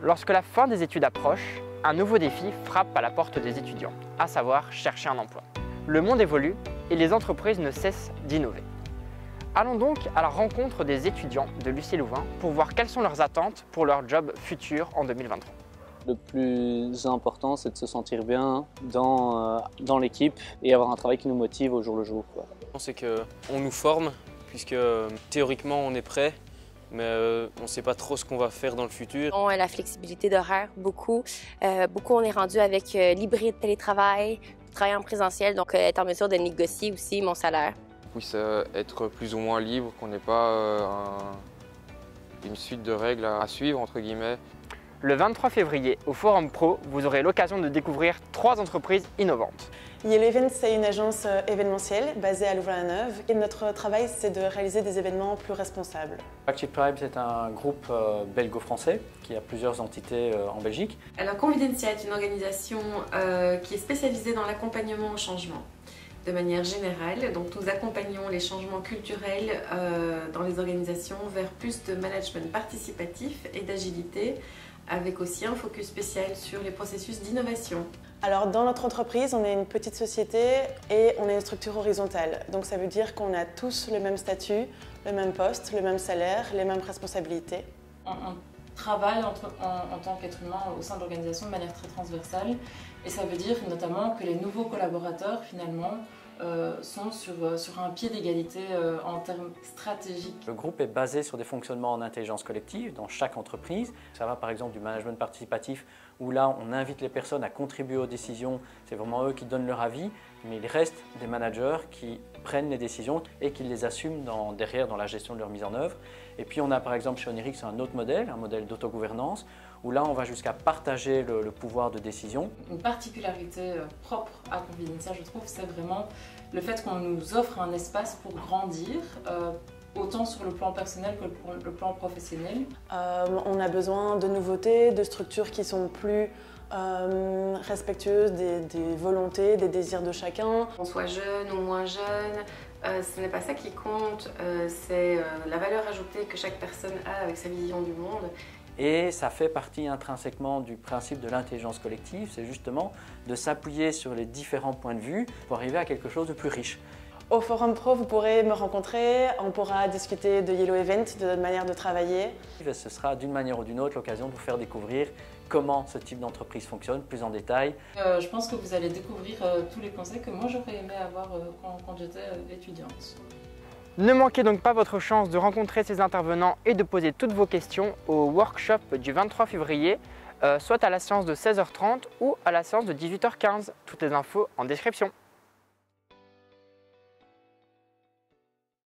Lorsque la fin des études approche, un nouveau défi frappe à la porte des étudiants, à savoir chercher un emploi. Le monde évolue et les entreprises ne cessent d'innover. Allons donc à la rencontre des étudiants de Lucie Louvain pour voir quelles sont leurs attentes pour leur job futur en 2023. Le plus important, c'est de se sentir bien dans l'équipe et avoir un travail qui nous motive au jour le jour. C'est qu'on nous forme, puisque théoriquement on est prêt, mais on ne sait pas trop ce qu'on va faire dans le futur. On a la flexibilité d'horaire, beaucoup. On est rendu avec l'hybride télétravail, travail en présentiel, donc être en mesure de négocier aussi mon salaire. On puisse être plus ou moins libre, qu'on n'ait pas une suite de règles à suivre, entre guillemets. Le 23 février, au Forum Pro, vous aurez l'occasion de découvrir 3 entreprises innovantes. Yellow Event, c'est une agence événementielle basée à Louvain-la-Neuve et notre travail, c'est de réaliser des événements plus responsables. Active Tribe, c'est un groupe belgo-français qui a plusieurs entités en Belgique. Alors Convidencia est une organisation qui est spécialisée dans l'accompagnement au changement. De manière générale, donc nous accompagnons les changements culturels dans les organisations vers plus de management participatif et d'agilité, avec aussi un focus spécial sur les processus d'innovation. Alors dans notre entreprise, on est une petite société et on est une structure horizontale. Donc ça veut dire qu'on a tous le même statut, le même poste, le même salaire, les mêmes responsabilités. On travaille en tant qu'être humain au sein de l'organisation de manière très transversale et ça veut dire notamment que les nouveaux collaborateurs finalement sont sur un pied d'égalité en termes stratégiques. Le groupe est basé sur des fonctionnements en intelligence collective dans chaque entreprise. Ça va par exemple du management participatif où là on invite les personnes à contribuer aux décisions, c'est vraiment eux qui donnent leur avis, mais il reste des managers qui prennent les décisions et qui les assument derrière dans la gestion de leur mise en œuvre. Et puis on a par exemple chez Onirix un autre modèle, un modèle d'autogouvernance, où là on va jusqu'à partager le pouvoir de décision. Une particularité propre à Convidencia, je trouve, c'est vraiment le fait qu'on nous offre un espace pour grandir, autant sur le plan personnel que le plan professionnel. On a besoin de nouveautés, de structures qui sont plus respectueuses des volontés, des désirs de chacun. Qu'on soit jeune ou moins jeune, ce n'est pas ça qui compte, c'est la valeur ajoutée que chaque personne a avec sa vision du monde. Et ça fait partie intrinsèquement du principe de l'intelligence collective, c'est justement de s'appuyer sur les différents points de vue pour arriver à quelque chose de plus riche. Au Forum Pro, vous pourrez me rencontrer, on pourra discuter de Yellow Event, de notre manière de travailler. Ce sera d'une manière ou d'une autre l'occasion de vous faire découvrir comment ce type d'entreprise fonctionne plus en détail. Je pense que vous allez découvrir tous les conseils que moi j'aurais aimé avoir quand j'étais étudiante. Ne manquez donc pas votre chance de rencontrer ces intervenants et de poser toutes vos questions au workshop du 23 février, soit à la séance de 16h30 ou à la séance de 18h15. Toutes les infos en description.